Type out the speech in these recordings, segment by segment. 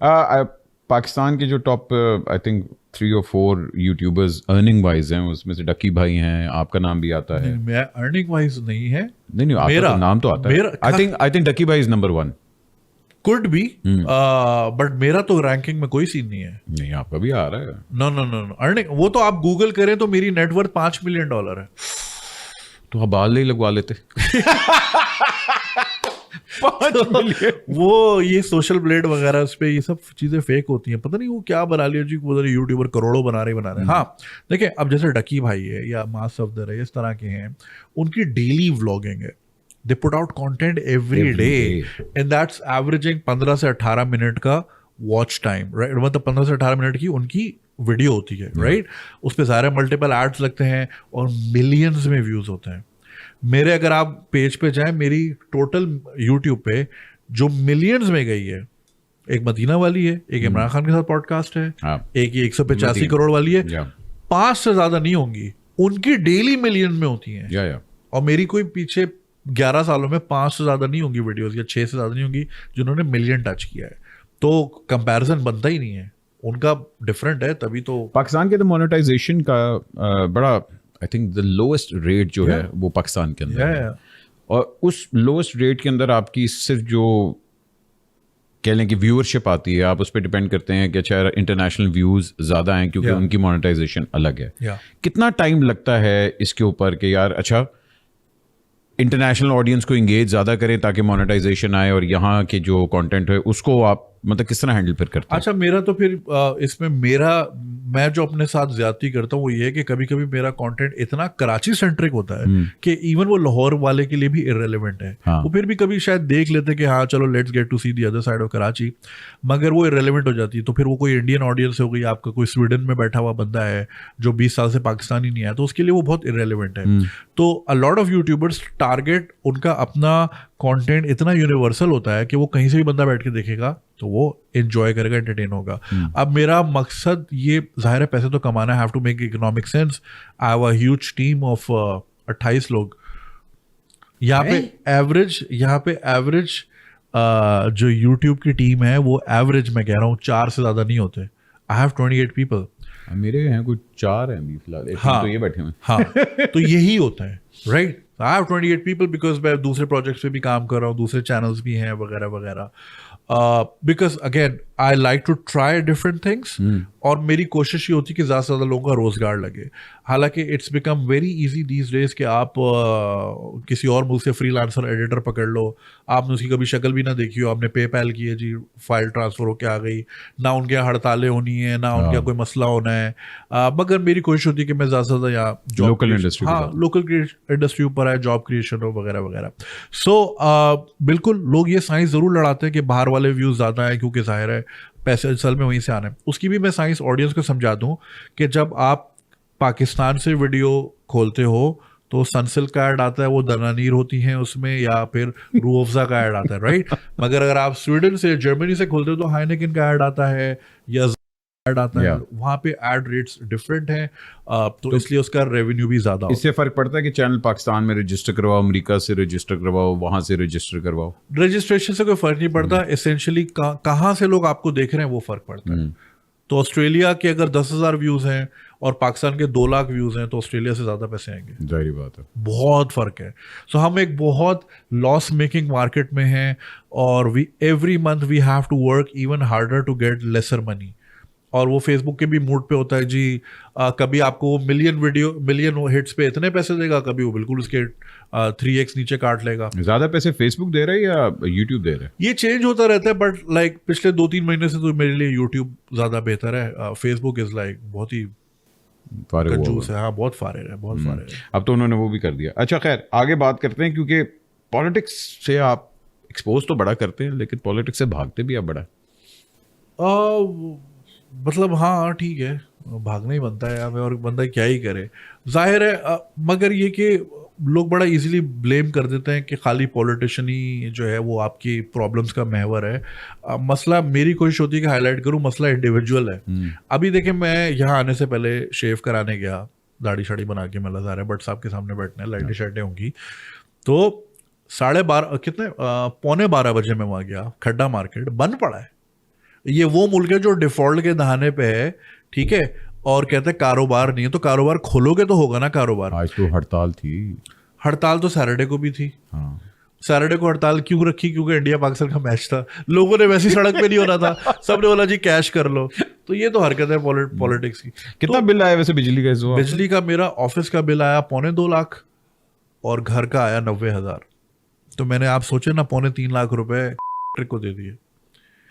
पाकिस्तान के जो top I think 3 और 4 यूट्यूबर्स अर्निंग वाइज हैं, उसमें से डक्की भाई हैं, आपका नाम भी आता है। नहीं, मैं अर्निंग वाइज नहीं है। नहीं नहीं, आपका मेरा तो नाम तो आता है। मेरा आई थिंक डक्की भाई is number 1। Could be, but मेरा तो रैंकिंग में कोई सीन नहीं है। नहीं, आपका भी आ रहा है। No no no no, earning वो तो आप गूगल करें तो मेरी नेटवर्थ $5 मिलियन है। तो आप बाल नहीं लगवा लेते? 5 मिलियन। वो ये सोशल ब्लेड वगैरह उस पे ये सब चीजें फेक होती हैं, पता नहीं वो क्या बना लिया जी, पता नहीं यूट्यूबर करोड़ों बना रहे हैं। हाँ देखिए, अब जैसे डकी भाई है या मास सफदर है, इस तरह के हैं, उनकी डेली व्लॉगिंग है। They put out content every day and that's averaging 15 से 18 मिनट का वॉच टाइम, राइट? मतलब 15 से 18 मिनट की उनकी वीडियो होती है, राइट? उस पर सारे मल्टीपल एड्स लगते हैं और मिलियंस में व्यूज होते हैं। मेरे अगर आप पेज पे जाएं, मेरी टोटल यूट्यूब पे जो मिलियंस में गई है, एक मदीना वाली है, एक इमरान खान के साथ पॉडकास्ट है, एक ये 185 करोड़ वाली है, 5 से ज्यादा नहीं होंगी, उनकी डेली मिलियन में होती हैं। और मेरी कोई पीछे 11 सालों में 5 से ज्यादा नहीं होंगी वीडियोस, या 6 से ज्यादा नहीं होंगी जिन्होंने मिलियन टच किया है। तो कंपैरिजन बनता ही नहीं है, उनका डिफरेंट है। तभी तो पाकिस्तान के तो मोनेटाइजेशन का बड़ा I think the lowest rate जो है वो पाकिस्तान के अंदर है। और उस लोएस्ट रेट के अंदर आपकी सिर्फ जो कह लें कि व्यूअरशिप आती है, आप उस पर डिपेंड करते हैं कि अच्छा इंटरनेशनल व्यूज़ ज़्यादा हैं क्योंकि उनकी मोनेटाइजेशन अलग है। कितना टाइम लगता है इसके ऊपर कि यार अच्छा इंटरनेशनल ऑडियंस को इंगेज ज़्यादा करें ताकि मोनेटाइजेशन आए, और यहाँ के जो कंटेंट है उसको आप मतलब किस तरह हैंडल फिर करते हैं? अच्छा, मेरा तो फिर इसमें मैं जो अपने साथ ज्यादती करता हूँ वो ये है कि कभी कभी मेरा कंटेंट इतना कराची सेंट्रिक होता है कि इवन वो लाहौर वाले के लिए भी इररेलेवेंट है। वो फिर भी कभी शायद देख लेते कि हाँ चलो let's get to see the other side of Karachi, मगर वो इररेलेवेंट हो जाती है। तो फिर वो कोई इंडियन ऑडियंस हो गई, आपका कोई स्वीडन में बैठा हुआ बंदा है जो 20 साल से पाकिस्तान ही नहीं आया, तो उसके लिए वो बहुत इररेलेवेंट है। तो a lot of YouTubers target उनका अपना कंटेंट इतना यूनिवर्सल होता है कि वो कहीं से भी बंदा बैठ के देखेगा तो वो एंजॉय करेगा, एंटरटेन होगा। अब मेरा मकसद ये जाहिर है पैसे तो कमाना, have to make economic sense. I have a huge team of 28 लोग। यहाँ पे एवरेज जो YouTube की टीम है वो एवरेज मैं कह रहा हूँ 4 से ज्यादा नहीं होते। I have 28 people. मेरे यहाँ कुछ 4 हैं अभी फिलहाल। हाँ, तो ये बैठे हुए। हाँ, तो यही होता है, right? I have 28 people because मैं दूसरे प्रोजेक्ट्स पे भी काम कर रहा हूँ, दूसरे चैनल्स भी हैं वगैरह वगैरह। Because again I like to try different things, और मेरी कोशिश ये होती है कि ज़्यादा से ज़्यादा लोगों का रोजगार लगे। हालांकि it's become very easy these days कि आप किसी और मुल्क से फ्रीलांसर एडिटर पकड़ लो, आपने उसकी कभी शक्ल भी ना देखी हो, आपने पेपैल की है जी, फाइल ट्रांसफर होके आ गई, ना उनके यहाँ हड़तालें होनी है, ना उनके यहाँ कोई मसला होना है। मगर मेरी कोशिश होती है कि मैं ज़्यादा से ज़्यादा यहाँ लोकल इंडस्ट्री, हाँ लोकल इंडस्ट्री ऊपर आए, जॉब क्रिएशन हो वगैरह वगैरह। सो बिल्कुल लोग ये साइंस ज़रूर लड़ाते हैं कि बाहर वाले व्यूज़ ज़्यादा है क्योंकि जाहिर है पैसे असल में वहीं से आने। उसकी भी मैं साइंस ऑडियंस को समझा दूं कि जब आप पाकिस्तान से वीडियो खोलते हो तो सनसिल्क का ऐड आता है, वो दनानीर होती हैं उसमें, या फिर रूह अफ़ज़ा का ऐड आता है, राइट? मगर अगर आप स्वीडन से, जर्मनी से खोलते हो तो हाइनेकेन का ऐड आता है या ऐड आता है। वहाँ पे ऐड रेट्स डिफरेंट हैं, तो इसलिए उसका रेवेन्यू भी ज्यादा। इससे फर्क पड़ता है कि चैनल पाकिस्तान में रजिस्टर करवाओ, अमेरिका से रजिस्टर करवाओ, वहां से रजिस्टर करवाओ? रजिस्ट्रेशन से कोई फर्क नहीं पड़ता, एसेंशियली कहाँ से लोग आपको देख रहे हैं वो फर्क पड़ता है। तो ऑस्ट्रेलिया के अगर 10,000 व्यूज हैं और पाकिस्तान के 2 लाख व्यूज हैं तो ऑस्ट्रेलिया से ज्यादा पैसे आएंगे, जाहिर बात है। बहुत फर्क है। सो हम एक बहुत लॉस मेकिंग मार्केट में हैं, और we every month we have to work even harder to get lesser money. और वो फेसबुक के भी मूड पे होता है जी, कभी आपको मिलियन हिट्स पे इतने पैसे देगा, कभी वो बिल्कुल उसके 3x नीचे काट लेगा। ज्यादा पैसे फेसबुक दे रहा है या यूट्यूब दे रहा है? ये चेंज होता रहता है, बट लाइक पिछले 2-3 महीने से तो मेरे लिए यूट्यूब ज्यादा बेहतर है। फेसबुक इज लाइक बहुत ही कंजूस है। हाँ, बहुत फारे है, बहुत फारे है। अब तो उन्होंने वो भी कर दिया। अच्छा खैर, आगे बात करते हैं, क्योंकि पॉलिटिक्स से आप एक्सपोज तो बड़ा करते हैं लेकिन पॉलिटिक्स से भागते भी आप बड़ा। मतलब हाँ ठीक है, भागना ही बनता है हमें, और बंदा क्या ही करे, जाहिर है। मगर ये कि लोग बड़ा इजीली ब्लेम कर देते हैं कि खाली पॉलिटिशियन ही जो है वो आपकी प्रॉब्लम्स का महवर है। मसला, मेरी कोशिश होती है कि हाईलाइट करूं, मसला इंडिविजुअल है। अभी देखें, मैं यहाँ आने से पहले शेव कराने गया, दाढ़ी शाड़ी बना के, मैं लगा बट साहब के सामने बैठना है, लाइटें शाइटें होंगी, तो 12:30 कितने 11:45 बजे मैं वहाँ गया। खड्डा मार्केट बंद पड़ा है, ये वो मुल्क है जो डिफॉल्ट के दहाने पे है, ठीक है, और कहते हैं कारोबार नहीं है, तो कारोबार खोलोगे तो होगा ना कारोबार। आज तो हड़ताल थी। हड़ताल तो सैटरडे को भी थी। हाँ, सैटरडे को हड़ताल क्यों रखी? क्योंकि इंडिया पाकिस्तान का मैच था, लोगों ने वैसी सड़क पे नहीं होना था, सबने बोला जी कैश कर लो। तो ये तो हरकत है पॉलिटिक्स की। कितना बिल आया वैसे बिजली का इस बार? बिजली का मेरा ऑफिस का बिल आया 2.25 लाख और घर का आया 90,000। तो मैंने, आप सोचे ना, 3.25 लाख रुपए ट्रिक को दे दिए।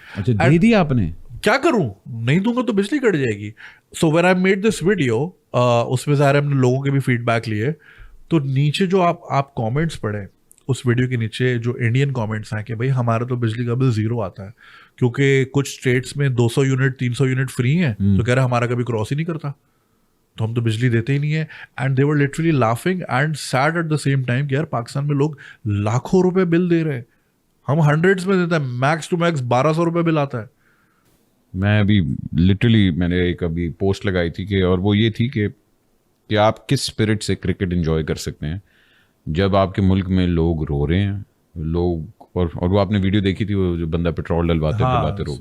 अच्छा, दे दिया आपने? क्या करूं, नहीं दूंगा तो बिजली कट जाएगी। So when I made this video, उसमें ज़ाहिर हमने लोगों के भी फीडबैक लिए, तो नीचे जो आप कमेंट्स पढ़े उस वीडियो के नीचे, जो इंडियन कमेंट्स हैं कि भाई हमारा तो बिजली का बिल 0 आता है, क्योंकि कुछ स्टेट्स में 200 यूनिट 300 यूनिट फ्री हैं, तो कह रहे हमारा कभी क्रॉस ही नहीं करता, तो हम तो बिजली देते ही नहीं है। And they were literally laughing and sad at the same time कि यार पाकिस्तान में लोग लाखों रुपए बिल दे रहे हैं, हम हंड्रेड्स में देते हैं, मैक्स टू मैक्स 1200 रुपए बिल आता है। मैं अभी लिटरली मैंने एक अभी पोस्ट लगाई थी कि, और वो ये थी कि आप किस स्पिरिट से क्रिकेट एंजॉय कर सकते हैं जब आपके मुल्क में लोग रो रहे हैं, लोग, और वो आपने वीडियो देखी थी, वो जो बंदा पेट्रोल डलवाते रो।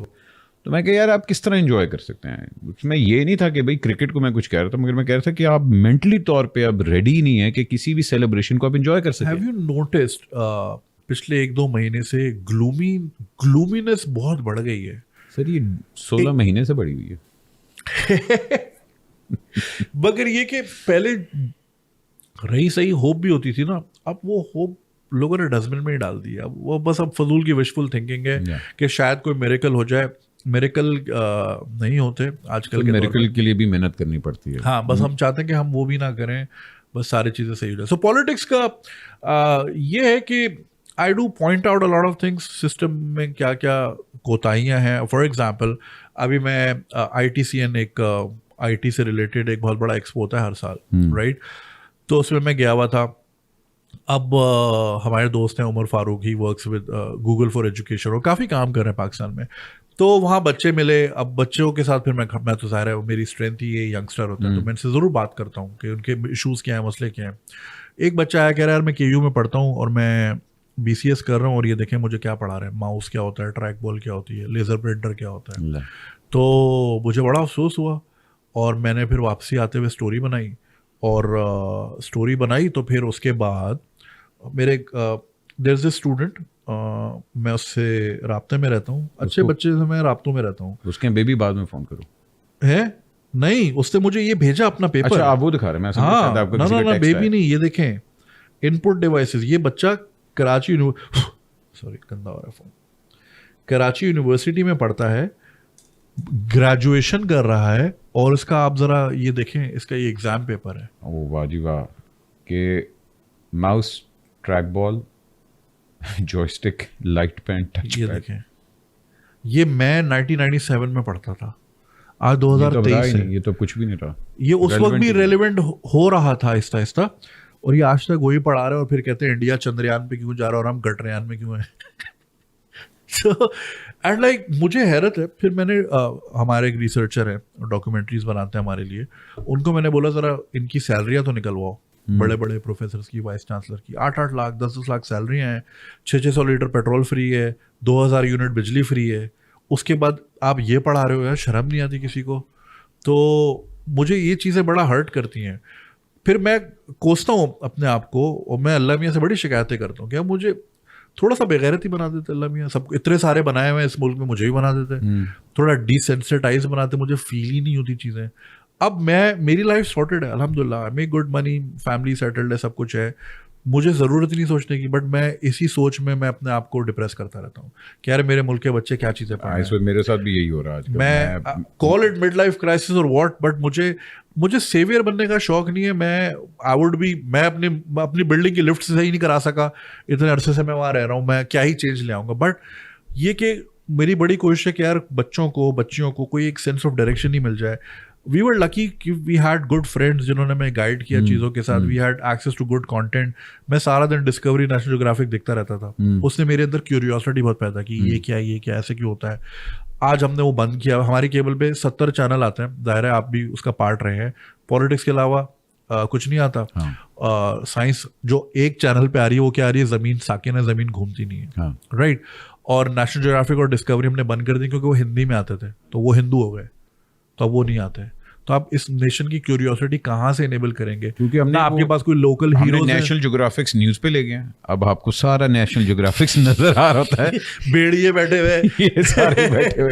तो मैं कह यार आप किस तरह एंजॉय कर सकते हैं। उसमें ये नहीं था कि भाई क्रिकेट को मैं कुछ कह रहा था, मगर मैं कह रहा था कि आप मेंटली तौर पे अब रेडी नहीं है कि किसी भी सेलिब्रेशन को आप एंजॉय कर सकें। हैव यू नोटिस्ड पिछले 1-2 महीने से ग्लूमीनेस बहुत बढ़ गई है? सर ये 16 महीने से बढ़ी हुई है। मगर ये कि पहले रही सही होप भी होती थी ना, अब वो होप लोगों ने डस्टबिन में ही डाल दी। अब वो बस अब फजूल की विशफुल थिंकिंग है कि शायद कोई मिरेकल हो जाए। मिरेकल नहीं होते आजकल के मिरेकल के लिए भी मेहनत करनी पड़ती है। हाँ, बस हम चाहते हैं कि हम वो भी ना करें, बस सारी चीज़ें सही हो जाए। सो पॉलिटिक्स का ये है कि I do point out a lot of things, system में क्या क्या कोताहियाँ हैं। फॉर एग्जाम्पल अभी मैं ITCN, एक IT से रिलेटेड एक बहुत बड़ा एक्सपो होता है हर साल, राइट? तो उसमें मैं गया हुआ था। अब हमारे दोस्त हैं Umar Farooq, he works with Google for education और काफ़ी काम कर रहे हैं पाकिस्तान में। तो वहाँ बच्चे मिले। अब बच्चों के साथ फिर मैं तो ज़ाहिर है मेरी स्ट्रेंथ ही ये यंगस्टर होता है, तो मैं इनसे ज़रूर बात करता हूँ कि उनके इशूज़ क्या हैं, मसले क्या हैं। एक बच्चा आया, कह रहा है यार मैं KU में पढ़ता हूँ और मैं BCS कर रहा हूँ, और ये देखें मुझे क्या पढ़ा रहे हैं, माउस क्या होता है, ट्रैक बॉल क्या होती है, लेज़र प्रिंटर क्या होता है। तो मुझे बड़ा अफसोस हुआ, और मैंने फिर वापसी आते हुए स्टोरी बनाई, और स्टोरी बनाई तो फिर उसके बाद मेरे देयर इज ए स्टूडेंट, मैं उससे राब्ते में रहता हूँ, अच्छे बच्चे से मैं राब्तों में रहता हूँ। उसके बेबी बाद में फ़ोन करो है नहीं, उसने मुझे ये भेजा अपना पेपर। अच्छा, आप वो दिखा रहे हैं? मैं समझ हाँ, आपको ना बेबी नहीं, ये देखें इनपुट डिवाइसेस। ये बच्चा कराची सॉरी गंदा हो रहा है फोन, कराची यूनिवर्सिटी में पढ़ता है, ग्रेजुएशन कर रहा है, और इसका आप जरा ये देखें, इसका ये एग्जाम पेपर है। ओ वाह जी वाह, के mouse, trackball, joystick, light pen, touch ये पैड। देखें, ये मैं 1997 में पढ़ता था, आज 2023 है। ये तो कुछ भी नहीं रहा। ये उस वक्त भी रेलेवेंट हो रहा था आहिस्ता आहिस्ता, और ये आज तक वही पढ़ा रहे हैं, और फिर कहते हैं इंडिया चंद्रयान पे क्यों जा रहा है और हम गगनयान में क्यों है। So, एंड लाइक मुझे हैरत है। फिर मैंने हमारे एक रिसर्चर हैं, डॉक्यूमेंट्रीज बनाते हैं हमारे लिए, उनको मैंने बोला ज़रा इनकी सैलरियाँ तो निकलवाओ, बड़े बड़े प्रोफेसर्स की, वाइस चांसलर की 8-8 लाख 10-10 लाख सैलरियाँ हैं, 600 लीटर पेट्रोल फ्री है, 2000 यूनिट बिजली फ्री है, उसके बाद आप ये पढ़ा रहे हो, यार शर्म नहीं आती किसी को? तो मुझे ये चीज़ें बड़ा हर्ट करती हैं। फिर मैं कोसता हूँ अपने आप को, और मैं अल्लाह मियाँ से बड़ी शिकायतें करता हूँ कि अब मुझे थोड़ा सा बेगैरती बना देते अल्लाह मियाँ। सब इतने सारे बनाए हुए हैं इस मुल्क में, मुझे भी बना देते, थोड़ा डिसेंसिटाइज बनाते, मुझे फील ही नहीं होती चीज़ें। अब मेरी लाइफ सॉर्टेड है अल्हम्दुलिल्लाह, make good money, family settled है, सब कुछ है, मुझे ज़रूरत नहीं सोचने की। बट मैं इसी सोच में मैं अपने आप को डिप्रेस करता रहता हूँ कि यार मेरे मुल्क के बच्चे क्या चीज़ें पढ़ रहे हैं। मेरे साथ भी यही हो रहा है आजकल। मैं call it mid life crisis और व्हाट, बट मुझे सेवियर बनने का शौक नहीं है। मैं अपनी बिल्डिंग की लिफ्ट से सही नहीं करा सका, इतने अरसे से मैं वहाँ रह रहा हूँ, मैं क्या ही चेंज ले आऊँगा। बट ये कि मेरी बड़ी कोशिश है कि यार बच्चियों को कोई एक सेंस ऑफ डायरेक्शन ही मिल जाए। वी वर लकी कि वी हैड गुड फ्रेंड्स जिन्होंने हमें गाइड किया चीज़ों के साथ। We had access to good content. मैं सारा दिन डिस्कवरी, नेशनल ज्योग्राफिक देखता रहता था। उसने मेरे अंदर क्यूरियोसिटी बहुत पैदा की, ये क्या ऐसे क्यों होता है। आज हमने वो बंद किया। हमारी केबल पे 70 चैनल आते हैं, जाहिर है आप भी उसका पार्ट रहे हैं। पॉलिटिक्स के अलावा कुछ नहीं आता। साइंस जो एक चैनल पे आ रही है वो क्या आ रही है, ज़मीन साकिन है, ज़मीन घूमती नहीं है, राइट। और नेशनल ज्योग्राफिक और डिस्कवरी हमने बंद कर दी क्योंकि वो हिंदी में आते थे, तो वो हिंदू हो गए, तो अब वो नहीं आते। तो आप इस नेशन की क्यूरियोसिटी कहाँ से इनेबल करेंगे? क्योंकि हमने ना आपके पास कोई लोकल हीरो नेशनल ज्योग्राफिक्स न्यूज पे ले गए, अब आपको सारा नेशनल ज्योग्राफिक्स नजर आ रहा होता है। बेड़िए बैठे हुए ये सारे बैठे हुए